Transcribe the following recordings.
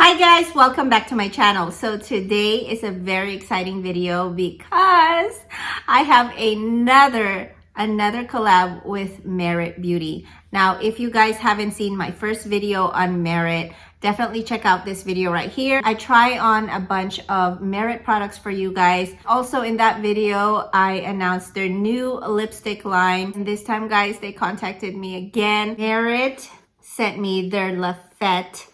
Hi guys, welcome back to my channel. So today is a very exciting video because I have another collab with Merit Beauty. Now, if you guys haven't seen my first video on Merit, definitely check out this video right here. I try on a bunch of Merit products for you guys. Also in that video, I announced their new lipstick line. And this time, guys, they contacted me again. Merit sent me their Lafete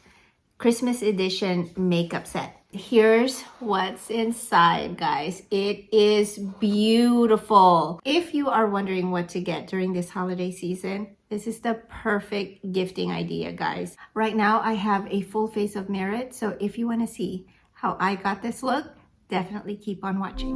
Christmas edition makeup set. Here's what's inside, guys. It is beautiful. If you are wondering what to get during this holiday season, this is the perfect gifting idea, guys. Right now, I have a full face of Merit, so if you want to see how I got this look, definitely keep on watching.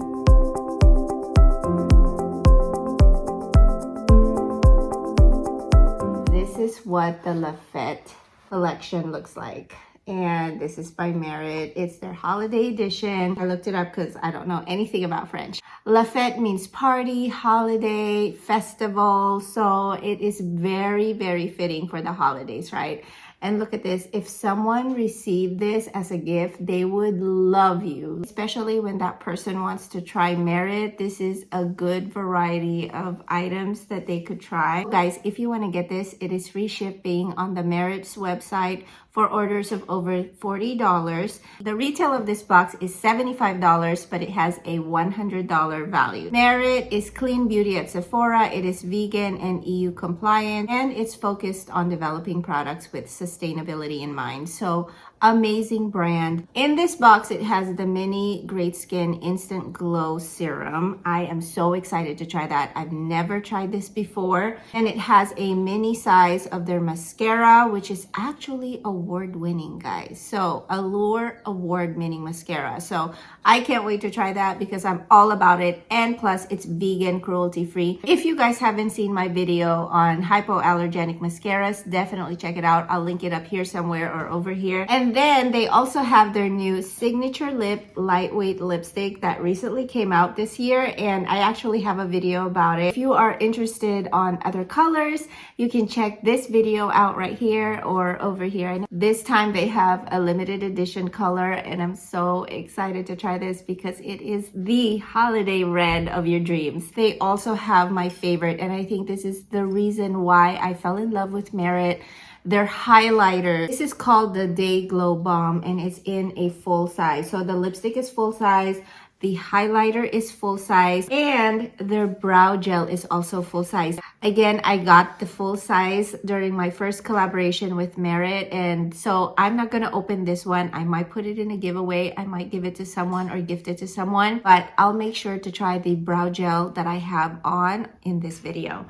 This is what the Lafete collection looks like. And this is by Merit. It's their holiday edition. I looked it up because I don't know anything about French. Lafete means party, holiday, festival. So it is very, very fitting for the holidays, right? And look at this. If someone received this as a gift, they would love you, especially when that person wants to try Merit. This is a good variety of items that they could try. Guys, if you want to get this, it is free shipping on the Merit's website for orders of over $40. The retail of this box is $75, but it has a $100 value. Merit is clean beauty at Sephora. It is vegan and EU compliant, and it's focused on developing products with sustainability in mind. So amazing brand. In this box, it has the mini Great Skin Instant Glow Serum. I am so excited to try that. I've never tried this before. And it has a mini size of their mascara, which is actually award-winning, guys. So Allure award-winning mascara. So I can't wait to try that because I'm all about it. And plus, it's vegan, cruelty-free. If you guys haven't seen my video on hypoallergenic mascaras, definitely check it out. I'll link it up here somewhere or over here. And then they also have their new signature lip lightweight lipstick that recently came out this year, and I actually have a video about it. If you are interested on other colors, you can check this video out right here or over here. And this time they have a limited edition color, and I'm so excited to try this because it is the holiday red of your dreams. They also have my favorite, and I think this is the reason why I fell in love with Merit, their highlighter. This is called the Day Glow Bomb, and it's in a full size. So the lipstick is full size, the highlighter is full size, and their brow gel is also full size. Again, I got the full size during my first collaboration with Merit, and so I'm not gonna open this one. I might put it in a giveaway. I might give it to someone or gift it to someone, but I'll make sure to try the brow gel that I have on in this video.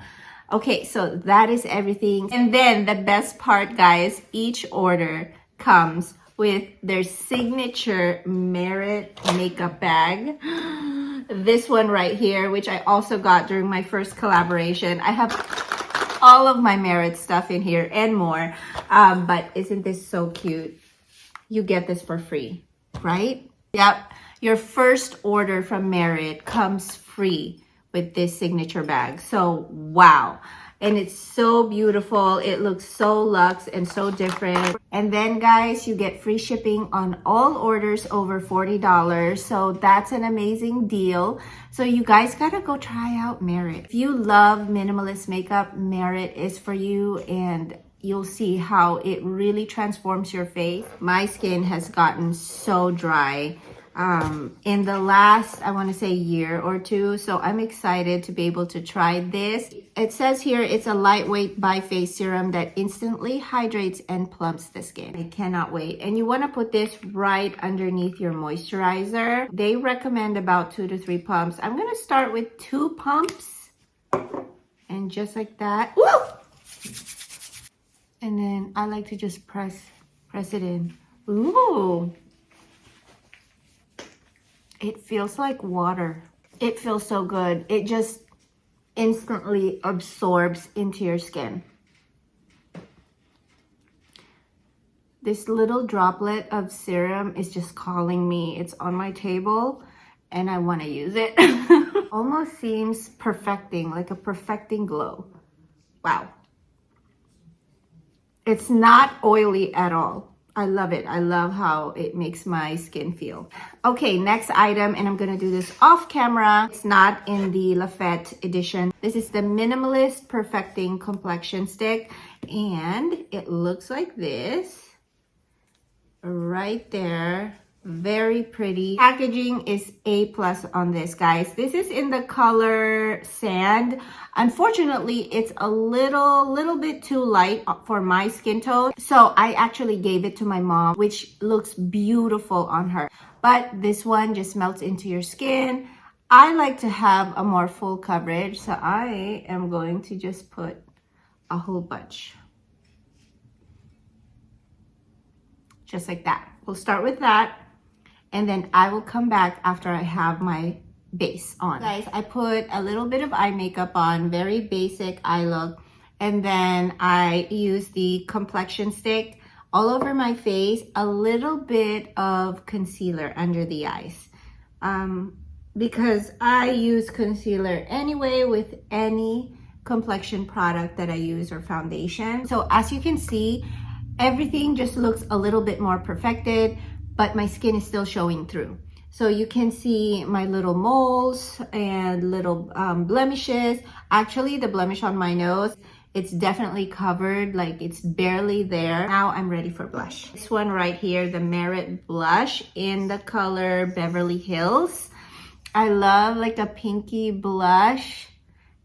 Okay, so that is everything. And then the best part, guys, each order comes with their signature Merit makeup bag. This one right here, which I also got during my first collaboration. I have all of my Merit stuff in here and more. But isn't this so cute? You get this for free, right? Yep, your first order from Merit comes free with this signature bag. So wow, and it's so beautiful. It looks so luxe and so different. And then guys, you get free shipping on all orders over $40. So that's an amazing deal. So you guys gotta go try out Merit. If you love minimalist makeup, Merit is for you, and you'll see how it really transforms your face. My skin has gotten so dry in the last, I want to say, year or two. So I'm excited to be able to try this. It says here it's a lightweight bi-phase serum that instantly hydrates and plumps the skin. I cannot wait. And you want to put this right underneath your moisturizer. They recommend about 2 to 3 pumps. I'm going to start with 2 pumps, and just like that. Woo! And then I like to just press it in. Ooh. It feels like water. It feels so good. It just instantly absorbs into your skin. This little droplet of serum is just calling me. It's on my table and I want to use it. Almost seems perfecting, like a perfecting glow. Wow. It's not oily at all. I love it. I love how it makes my skin feel. Okay, next item, and I'm gonna do this off camera. It's not in the Lafete edition. This is the Minimalist Perfecting Complexion Stick, and it looks like this right there. Very pretty. Packaging is A+ on this, guys. This is in the color Sand. Unfortunately, it's a little bit too light for my skin tone, so I actually gave it to my mom, which looks beautiful on her. But this one just melts into your skin. I like to have a more full coverage, so I am going to just put a whole bunch, just like that. We'll start with that, and then I will come back after I have my base on. Guys, I put a little bit of eye makeup on, very basic eye look, and then I use the Complexion stick all over my face, a little bit of concealer under the eyes, because I use concealer anyway with any complexion product that I use or foundation. So as you can see, everything just looks a little bit more perfected, but my skin is still showing through. So you can see my little moles and little blemishes. Actually, the blemish on my nose, it's definitely covered, like it's barely there. Now I'm ready for blush. This one right here, the Merit blush in the color Beverly Hills. I love like a pinky blush,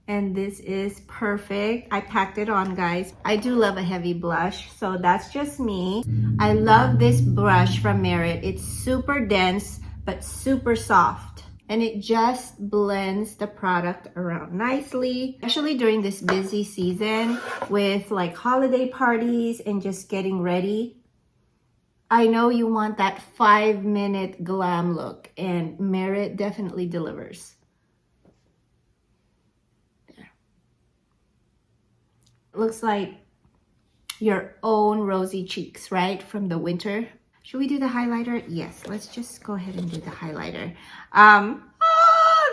and this is perfect. I packed it on, guys. I do love a heavy blush, so that's just me. I love this brush from Merit. It's super dense but super soft, and it just blends the product around nicely, especially during this busy season with like holiday parties and just getting ready. I know you want that 5-minute glam look, and Merit definitely delivers. Looks like your own rosy cheeks, right? From the winter. Should we do the highlighter? Yes, let's just go ahead and do the highlighter.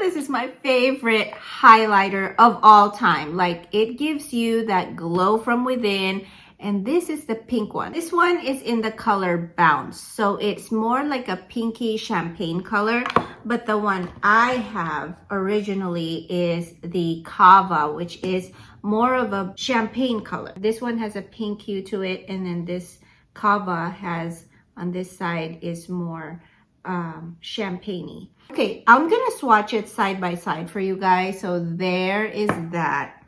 This is my favorite highlighter of all time. Like, it gives you that glow from within. And this is the pink one. This one is in the color Bounce. So it's more like a pinky champagne color. But the one I have originally is the Cava, which is more of a champagne color. This one has a pink hue to it. And then this Cava has, on this side, is more champagne-y. Okay, I'm gonna swatch it side by side for you guys. So there is that,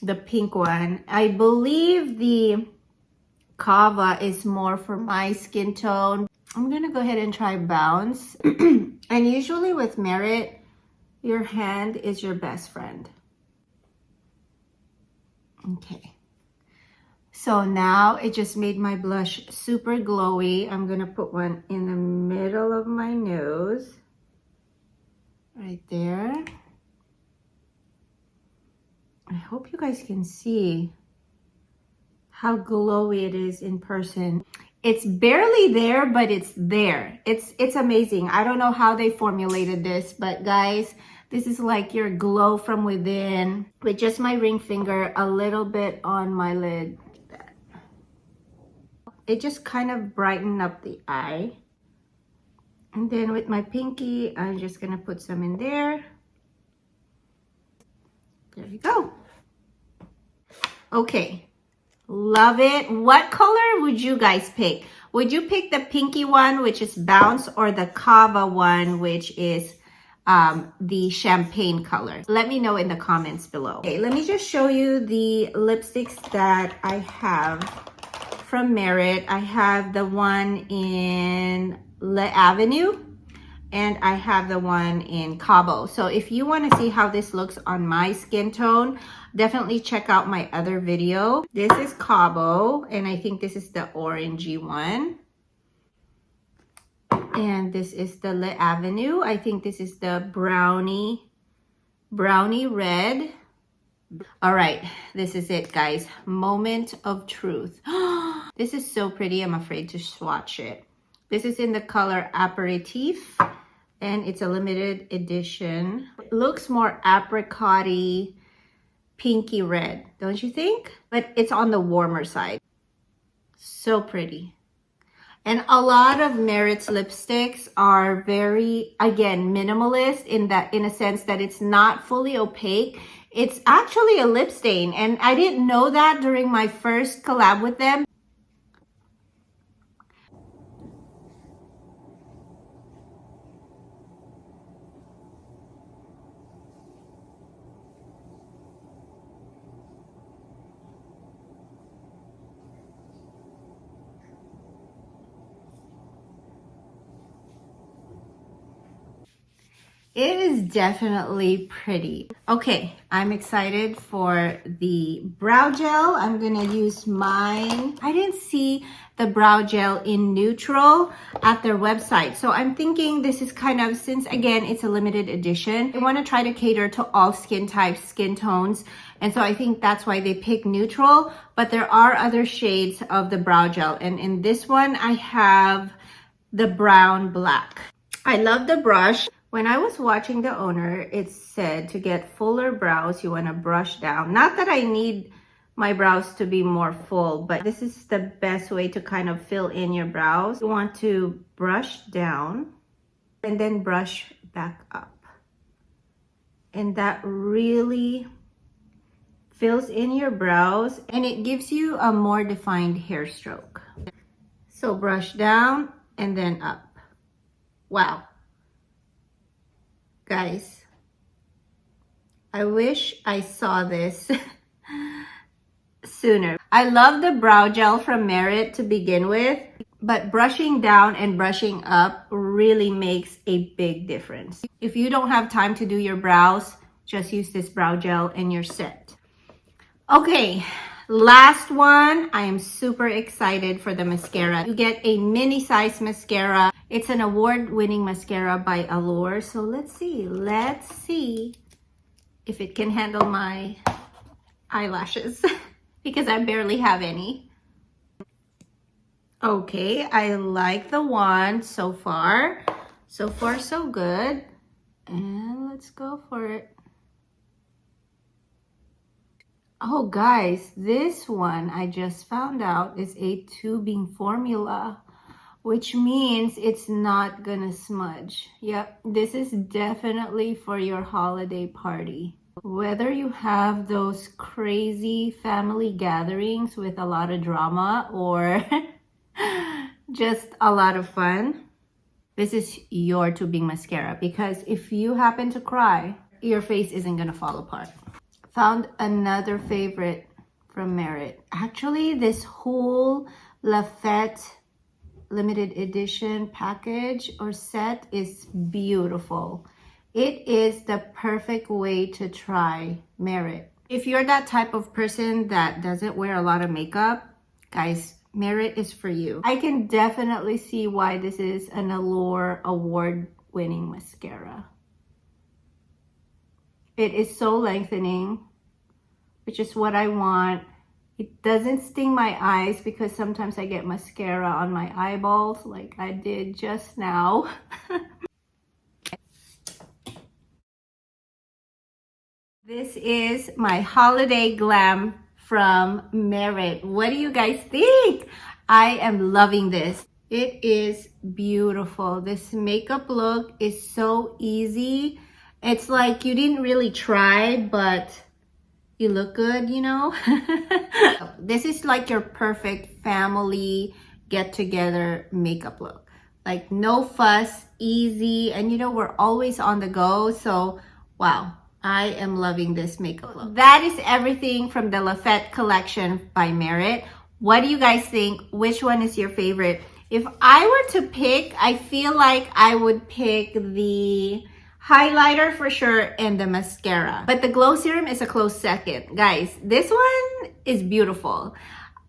the pink one. I believe the Cava is more for my skin tone. I'm gonna go ahead and try Bounce. And usually with Merit, your hand is your best friend. Okay. So now it just made my blush super glowy. I'm gonna put one in the middle of my nose, right there. I hope you guys can see how glowy it is in person. It's barely there, but it's there. It's amazing. I don't know how they formulated this, but guys, this is like your glow from within. With just my ring finger, a little bit on my lid. It just kind of brightened up the eye. And then with my pinky, I'm just gonna put some in there. There you go. Okay, love it. What color would you guys pick? Would you pick the pinky one, which is Bounce, or the Cava one, which is the champagne color? Let me know in the comments below. Okay, let me just show you the lipsticks that I have from Merit. I have the one in Le Avenue, and I have the one in Cabo. So if you want to see how this looks on my skin tone, definitely check out my other video. This is Cabo, and I think this is the orangey one. And this is the Le Avenue. I think this is the brownie red. All right, this is it, guys. Moment of truth. This is so pretty. I'm afraid to swatch it. This is in the color Aperitif, and it's a limited edition. It looks more apricot-y, pinky red, don't you think? But it's on the warmer side. So pretty. And a lot of Merit's lipsticks are very, again, minimalist in a sense that it's not fully opaque. It's actually a lip stain, and I didn't know that during my first collab with them. It is definitely pretty. Okay, I'm excited for the brow gel. I'm gonna use mine. I didn't see the brow gel in neutral at their website. So I'm thinking this is kind of, since again, it's a limited edition, I wanna try to cater to all skin types, skin tones. And so I think that's why they pick neutral, but there are other shades of the brow gel. And in this one, I have the brown black. I love the brush. When I was watching the owner, it said to get fuller brows, you want to brush down. Not that I need my brows to be more full, but this is the best way to kind of fill in your brows. You want to brush down and then brush back up. And that really fills in your brows and it gives you a more defined hair stroke. So brush down and then up. Wow. Guys, I wish I saw this sooner. I love the brow gel from Merit to begin with, but brushing down and brushing up really makes a big difference. If you don't have time to do your brows, just use this brow gel and you're set. Okay, last one. I am super excited for the mascara. You get a mini size mascara. It's an award-winning mascara by Allure. So let's see if it can handle my eyelashes because I barely have any. Okay, I like the wand so far. So far, so good. And let's go for it. Oh guys, this one I just found out is a tubing formula, which means it's not gonna smudge. Yep, this is definitely for your holiday party. Whether you have those crazy family gatherings with a lot of drama or just a lot of fun, this is your tubing mascara, because if you happen to cry, your face isn't gonna fall apart. Found another favorite from Merit. Actually, this whole Lafete limited edition package or set is beautiful. It is the perfect way to try Merit. If you're that type of person that doesn't wear a lot of makeup, guys, Merit is for you. I can definitely see why this is an Allure award-winning mascara. It is so lengthening, which is what I want. It doesn't sting my eyes because sometimes I get mascara on my eyeballs like I did just now. This is my holiday glam from Merit. What do you guys think? I am loving this. It is beautiful. This makeup look is so easy. It's like you didn't really try, but you look good, you know? This is like your perfect family get-together makeup look. Like no fuss, easy, and you know, we're always on the go. So, wow, I am loving this makeup look. That is everything from the Lafete collection by Merit. What do you guys think? Which one is your favorite? If I were to pick, I feel like I would pick the highlighter for sure and the mascara, but the glow serum is a close second. Guys, this one is beautiful.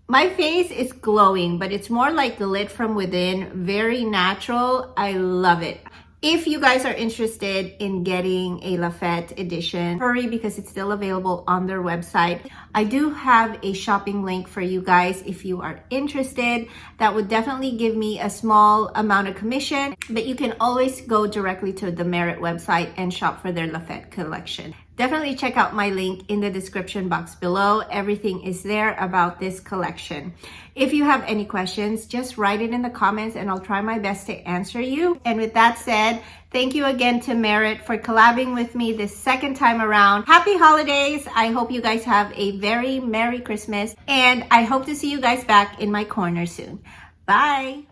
My face is glowing, but it's more like lit from within, very natural. I love it. If you guys are interested in getting a Lafete edition, hurry because it's still available on their website. I do have a shopping link for you guys if you are interested. That would definitely give me a small amount of commission, but you can always go directly to the Merit website and shop for their Lafete collection. definitely check out my link in the description box below. Everything is there about this collection. If you have any questions, just write it in the comments and I'll try my best to answer you. And with that said, thank you again to Merit for collabing with me this second time around. Happy holidays. I hope you guys have a very Merry Christmas, and I hope to see you guys back in my corner soon. Bye.